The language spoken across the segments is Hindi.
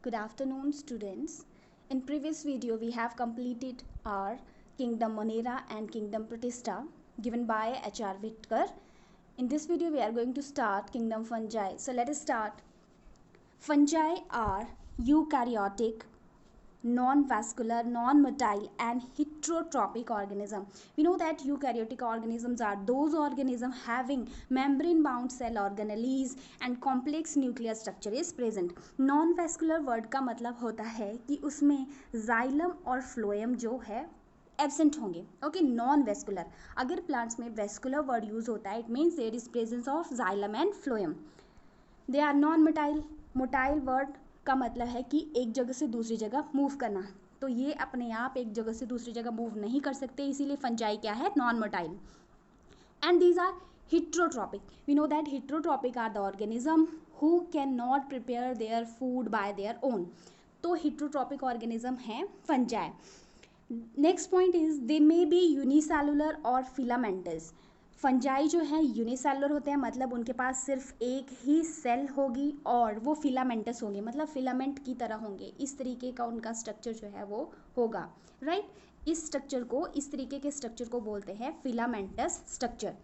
Good afternoon, students. In previous video, we have completed our Kingdom Monera and Kingdom Protista given by H.R. Whittaker. In this video, we are going to start Kingdom Fungi. So let us start. Fungi are eukaryotic, non-vascular, non-motile and heterotrophic organism. We know that eukaryotic organisms are those organisms having membrane-bound cell organelles and complex nuclear structure is present. Non-vascular word का मतलब होता है कि उसमें जाइलम और फ्लोएम जो है एब्सेंट होंगे. Okay, non vascular. अगर प्लांट्स में वेस्कुलर वर्ड यूज होता है, it means there is presence of xylem and phloem. They are non motile. Motile word का मतलब है कि एक जगह से दूसरी जगह मूव करना. तो ये अपने आप एक जगह से दूसरी जगह मूव नहीं कर सकते, इसीलिए फंजाई क्या है, non motile. And these are heterotrophic. We know that heterotrophic are the organism who cannot prepare their food by their own. तो heterotrophic organism है fungi. Next point is they may be unicellular or filamentous. Fungi जो है यूनिसेलुलर होते हैं, मतलब उनके पास सिर्फ एक ही सेल होगी और वो फिलामेंटस होंगे, मतलब फिलामेंट की तरह होंगे. इस तरीके का उनका स्ट्रक्चर जो है वो होगा, राइट. इस स्ट्रक्चर को, इस तरीके के स्ट्रक्चर को बोलते हैं filamentous structure.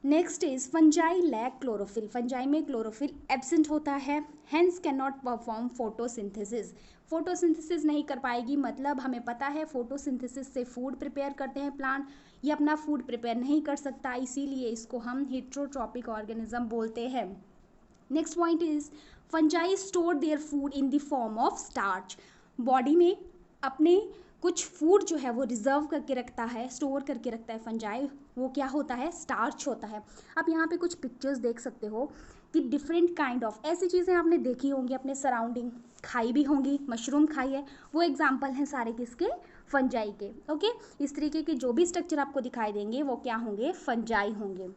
Next is fungi lack chlorophyll. Fungi में क्लोरोफिल एब्सेंट होता है, hence can not perform photosynthesis. Photosynthesis नहीं कर पाएगी, मतलब हमें पता है फोटोसिंथेसिस से फूड प्रिपेयर करते हैं प्लांट. ये अपना फूड प्रिपेयर नहीं कर सकता, इसीलिए इसको हम हेट्रोट्रॉपिक ऑर्गेनिज्म बोलते हैं. Next point is fungi store their food in the form of starch. Body में अपने कुछ फूड जो है वो रिजर्व करके रखता है, स्टोर करके रखता है फंजाई. वो क्या होता है, स्टार्च होता है. आप यहाँ पे कुछ पिक्चर्स देख सकते हो कि डिफरेंट काइंड ऑफ ऐसी चीज़ें आपने देखी होंगी अपने सराउंडिंग, खाई भी होंगी. मशरूम खाई है, वो एग्जाम्पल हैं सारे किसके, फंजाई के. ओके, इस तरीके के जो भी स्ट्रक्चर आपको दिखाई देंगे वो क्या होंगे, फंजाई होंगे.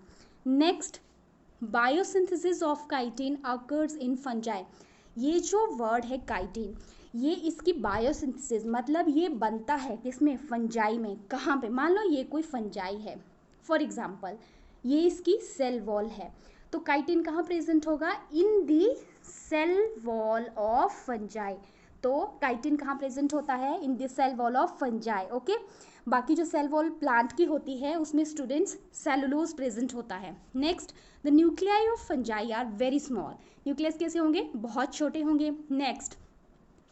Next, biosynthesis of chitin occurs in fungi. ये जो वर्ड है काइटिन, ये इसकी बायोसिंथेसिस मतलब ये बनता है किसमें, फंजाई में. कहाँ पे, मान लो ये कोई फंजाई है, फॉर एग्जाम्पल ये इसकी सेल वॉल है, तो काइटिन कहाँ प्रेजेंट होगा, in the cell wall of fungi. तो काइटिन कहाँ प्रेजेंट होता है, in the cell wall of fungi. Okay, बाकी जो सेल वॉल प्लांट की होती है उसमें स्टूडेंट्स सेलुलोज प्रेजेंट होता है. Next, the nuclei of fungi are very small. Nucleus कैसे होंगे, बहुत छोटे होंगे. Next,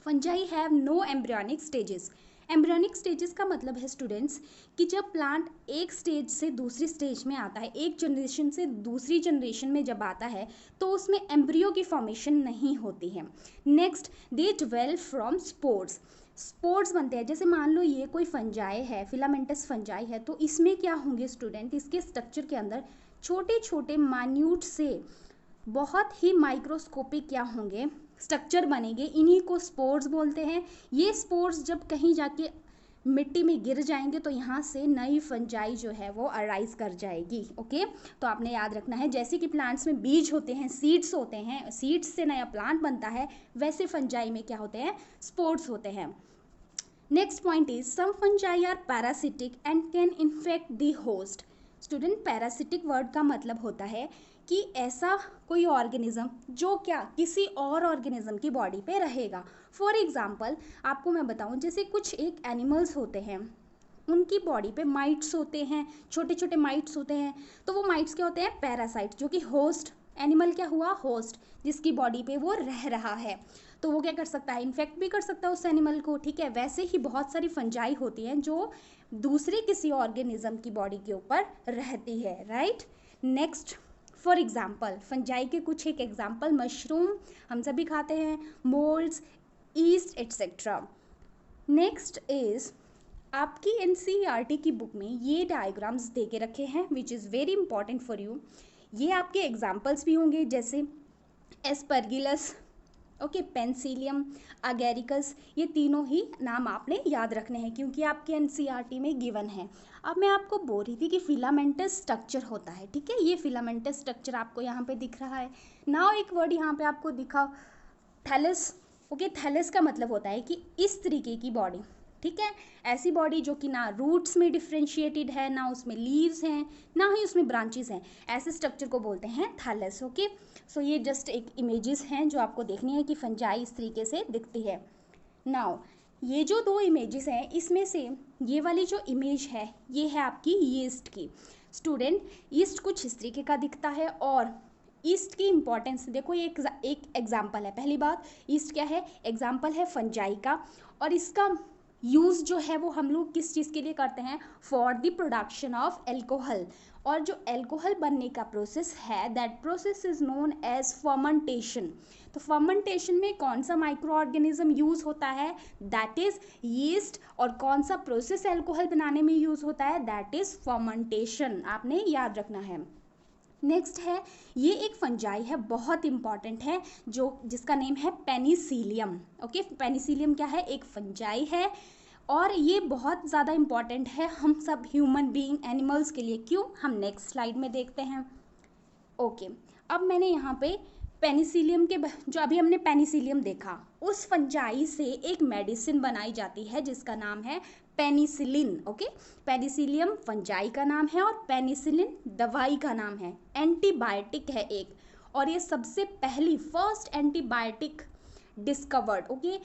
fungi have no embryonic stages. Embryonic stages का मतलब है स्टूडेंट्स कि जब प्लांट एक स्टेज से दूसरी स्टेज में आता है, एक जनरेशन से दूसरी जनरेशन में जब आता है, तो उसमें एम्ब्रियो की फॉर्मेशन नहीं होती है. Next, they develop from spores. Spores बनते हैं. जैसे मान लो ये कोई फंजाई है, फिलामेंटस फंजाई है, तो इसमें क्या होंगे स्टूडेंट, इसके स्ट्रक्चर के अंदर छोटे छोटे माइन्यूट से बहुत ही माइक्रोस्कोपिक क्या होंगे, स्ट्रक्चर बनेंगे. इन्हीं को स्पोर्स बोलते हैं. ये स्पोर्स जब कहीं जाके मिट्टी में गिर जाएंगे तो यहाँ से नई फंजाई जो है वो अराइज कर जाएगी. ओके, तो आपने याद रखना है, जैसे कि प्लांट्स में बीज होते हैं, सीड्स होते हैं, सीड्स से नया प्लांट बनता है, वैसे फंजाई में क्या होते हैं, स्पोर्स होते हैं. Next point is some fungi are parasitic and can infect the host. Student, parasitic word का मतलब होता है कि ऐसा कोई ऑर्गेनिज्म जो क्या किसी और ऑर्गेनिज्म की बॉडी पे रहेगा. फॉर एग्जांपल आपको मैं बताऊं, जैसे कुछ एक एनिमल्स होते हैं, उनकी बॉडी पे माइट्स होते हैं, छोटे छोटे माइट्स होते हैं. तो वो माइट्स क्या होते हैं, पैरासाइट, जो कि होस्ट एनिमल क्या हुआ, होस्ट, जिसकी बॉडी पे वो रह रहा है. तो वो क्या कर सकता है, इन्फेक्ट भी कर सकता है उस एनिमल को. ठीक है, वैसे ही बहुत सारी फंजाई होती हैं जो दूसरे किसी ऑर्गेनिज्म की बॉडी के ऊपर रहती है, right. Next, for example fungi के कुछ एक एग्जाम्पल, मशरूम हम सभी खाते हैं, moulds, east etcetera. Next is आपकी एनसीईआरटी की बुक में ये डायग्राम्स दे के रखे हैं which is very important for you. ये आपके एग्जाम्पल्स भी होंगे, जैसे एस्परगिलस, ओके, पेंसिलियम, अगेरिकस. ये तीनों ही नाम आपने याद रखने हैं क्योंकि आपके एनसीईआरटी में गिवन है. अब मैं आपको बोल रही थी कि फिलामेंटस स्ट्रक्चर होता है, ठीक है, ये फिलामेंटस स्ट्रक्चर आपको यहाँ पे दिख रहा है. नाउ एक वर्ड यहाँ पे आपको दिखा, थैलस. ओके, थैलस का मतलब होता है कि इस तरीके की बॉडी, ठीक है। ऐसी बॉडी जो कि ना रूट्स में डिफ्रेंशिएटेड है, ना उसमें लीव्स हैं, ना ही उसमें ब्रांचेस हैं, ऐसे स्ट्रक्चर को बोलते हैं थैलस। ओके, सो ये जस्ट एक इमेजेस हैं जो आपको देखनी है कि फंजाई इस तरीके से दिखती है। नाउ ये जो दो इमेजेस हैं, इसमें से ये वाली जो इमेज है ये है आपकी यीस्ट की। स्टूडेंट, यीस्ट कुछ इस तरीके का दिखता है और यीस्ट की इंपॉर्टेंस देखो, ये एक एग्जाम्पल है। पहली बात, यीस्ट क्या है? एग्जाम्पल है फंजाई का, और इसका यूज़ जो है वो हम लोग किस चीज़ के लिए करते हैं? For the production of alcohol. और जो एल्कोहल बनने का प्रोसेस है, that process is known as fermentation. तो फर्मेंटेशन में कौन सा माइक्रो ऑर्गेनिज्म यूज़ होता है? That is yeast. और कौन सा प्रोसेस एल्कोहल बनाने में यूज़ होता है? That is fermentation. आपने याद रखना है। नेक्स्ट है, ये एक फंजाई है, बहुत इंपॉर्टेंट है, जिसका नेम है पेनिसिलियम। ओके, पेनिसिलियम क्या है? एक फंजाई है, और ये बहुत ज़्यादा इंपॉर्टेंट है हम सब ह्यूमन बीइंग, एनिमल्स के लिए। क्यों? हम नेक्स्ट स्लाइड में देखते हैं। ओके, अब मैंने यहाँ पे पेनिसिलियम के जो अभी हमने पेनिसिलियम देखा, उस फंजाई से एक मेडिसिन बनाई जाती है जिसका नाम है पेनिसिलिन। ओके, पेनिसिलियम फंजाई का नाम है और पेनिसिलिन दवाई का नाम है, एंटीबायोटिक है एक, और ये सबसे पहली first antibiotic discovered. Okay,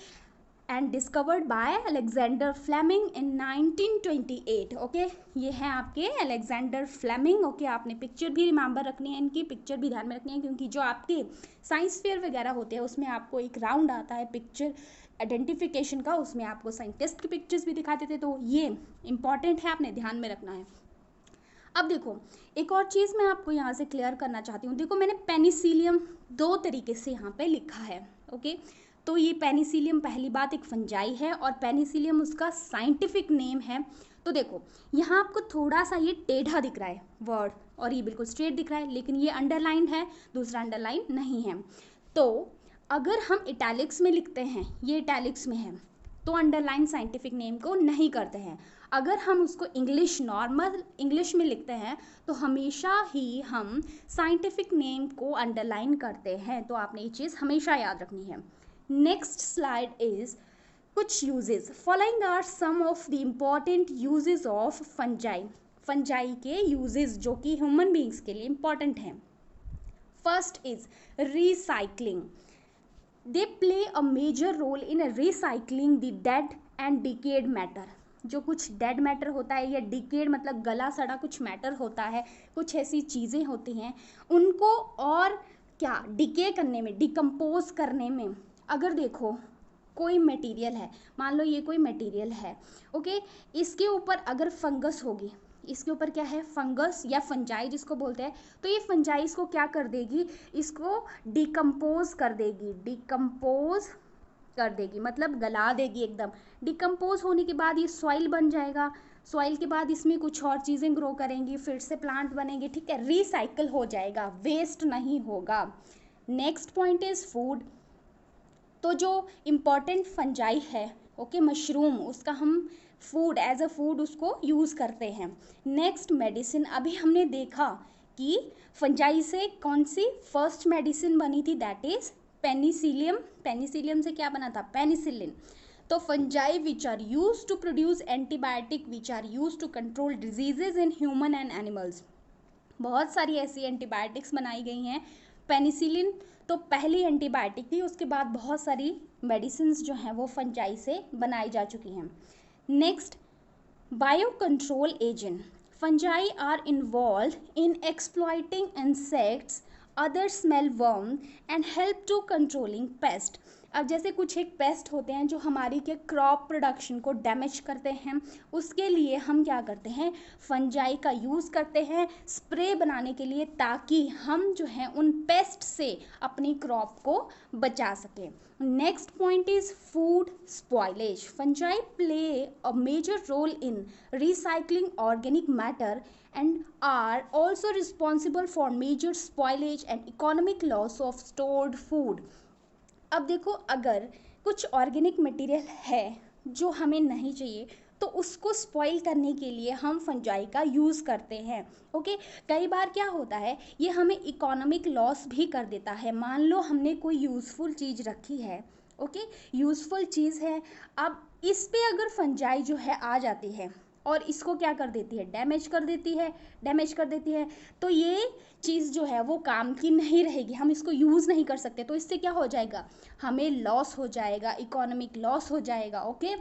and discovered by Alexander Fleming in 1928। Okay, ये है आपके अलेक्जेंडर फ्लेमिंग। ओके, आपने पिक्चर भी रिमेंबर रखनी है, इनकी पिक्चर भी ध्यान में रखनी है, क्योंकि जो आपके साइंस फेयर वगैरह होते हैं उसमें आपको एक राउंड आता है पिक्चर आइडेंटिफिकेशन का, उसमें आपको साइंटिस्ट की पिक्चर्स भी दिखाते थे, तो ये इंपॉर्टेंट है, आपने ध्यान में रखना है। अब देखो, एक और चीज़ मैं आपको यहाँ से क्लियर करना चाहती हूँ। देखो, मैंने पेनिसिलियम दो तरीके से यहाँ पे लिखा है। ओके, तो ये पेनिसिलियम पहली बात एक फंजाई है और पेनिसिलियम उसका साइंटिफिक नेम है। तो देखो, यहाँ आपको थोड़ा सा ये टेढ़ा दिख रहा है वर्ड, और ये बिल्कुल स्ट्रेट दिख रहा है, लेकिन ये अंडरलाइन है, दूसरा अंडरलाइन नहीं है। तो अगर हम इटैलिक्स में लिखते हैं, ये इटैलिक्स में है, तो अंडरलाइन साइंटिफिक नेम को नहीं करते हैं। अगर हम उसको इंग्लिश, नॉर्मल इंग्लिश में लिखते हैं, तो हमेशा ही हम साइंटिफिक नेम को अंडरलाइन करते हैं। तो आपने ये चीज़ हमेशा याद रखनी है। नेक्स्ट स्लाइड इज कुछ uses. Following are some of the important uses of fungi. Fungi के यूजेस जो कि ह्यूमन बींग्स के लिए इम्पॉर्टेंट हैं। First is recycling. They play a major role in recycling the dead and decayed matter. जो कुछ डेड मैटर होता है, या डिकेड मतलब गला सड़ा कुछ मैटर होता है, कुछ ऐसी चीज़ें होती हैं, उनको और क्या डिके करने में, डिकम्पोज करने में। अगर देखो, कोई मटेरियल है, मान लो ये कोई मटेरियल है, ओके, इसके ऊपर अगर फंगस होगी, इसके ऊपर क्या है? फंगस या फंजाई जिसको बोलते हैं, तो ये फंजाई इसको क्या कर देगी? इसको डिकम्पोज कर देगी। डिकम्पोज कर देगी मतलब गला देगी एकदम। डिकम्पोज होने के बाद ये सॉइल बन जाएगा, सॉइल के बाद इसमें कुछ और चीज़ें ग्रो करेंगी, फिर से प्लांट बनेंगे, ठीक है, रिसाइकल हो जाएगा, वेस्ट नहीं होगा। Next point is food. तो जो इम्पॉर्टेंट फंजाई है, ओके, मशरूम, उसका हम फूड, एज अ फूड उसको यूज़ करते हैं। Next medicine. अभी हमने देखा कि फंजाई से कौन सी फर्स्ट मेडिसिन बनी थी, दैट इज पेनिसिलियम। पेनिसिलियम से क्या बना था? पेनिसिलिन। तो fungi which are use to produce antibiotic which are use to control diseases in human and animals. बहुत सारी ऐसी एंटीबायोटिक्स बनाई गई हैं। पेनिसिलिन तो पहली एंटीबायोटिक थी, उसके बाद बहुत सारी मेडिसिन जो हैं वो फंजाई से बनाई जा चुकी हैं। Next, bio control agent. Fungi are involve in exploiting insects, other small worm and help to controlling pest. अब जैसे कुछ एक पेस्ट होते हैं जो हमारी के क्रॉप प्रोडक्शन को डैमेज करते हैं, उसके लिए हम क्या करते हैं? फंजाई का यूज़ करते हैं स्प्रे बनाने के लिए, ताकि हम जो है उन पेस्ट से अपनी क्रॉप को बचा सकें। Next point is food spoilage. Fungi play a major role in recycling organic matter and are also responsible for major spoilage and economic loss of stored food. अब देखो, अगर कुछ ऑर्गेनिक मटेरियल है जो हमें नहीं चाहिए, तो उसको स्पॉइल करने के लिए हम फंजाई का यूज़ करते हैं। ओके, कई बार क्या होता है, ये हमें इकोनॉमिक लॉस भी कर देता है। मान लो हमने कोई यूज़फुल चीज़ रखी है, ओके, यूज़फुल चीज़ है। अब इस पे अगर फंजाई जो है आ जाती है और इसको क्या कर देती है, डैमेज कर देती है, तो ये चीज़ जो है वो काम की नहीं रहेगी, हम इसको यूज़ नहीं कर सकते। तो इससे क्या हो जाएगा, हमें लॉस हो जाएगा, इकोनॉमिक लॉस हो जाएगा। Okay,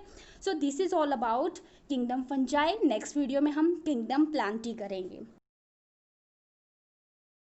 so this is all about kingdom fungi. Next video में हम किंगडम प्लांटी करेंगे।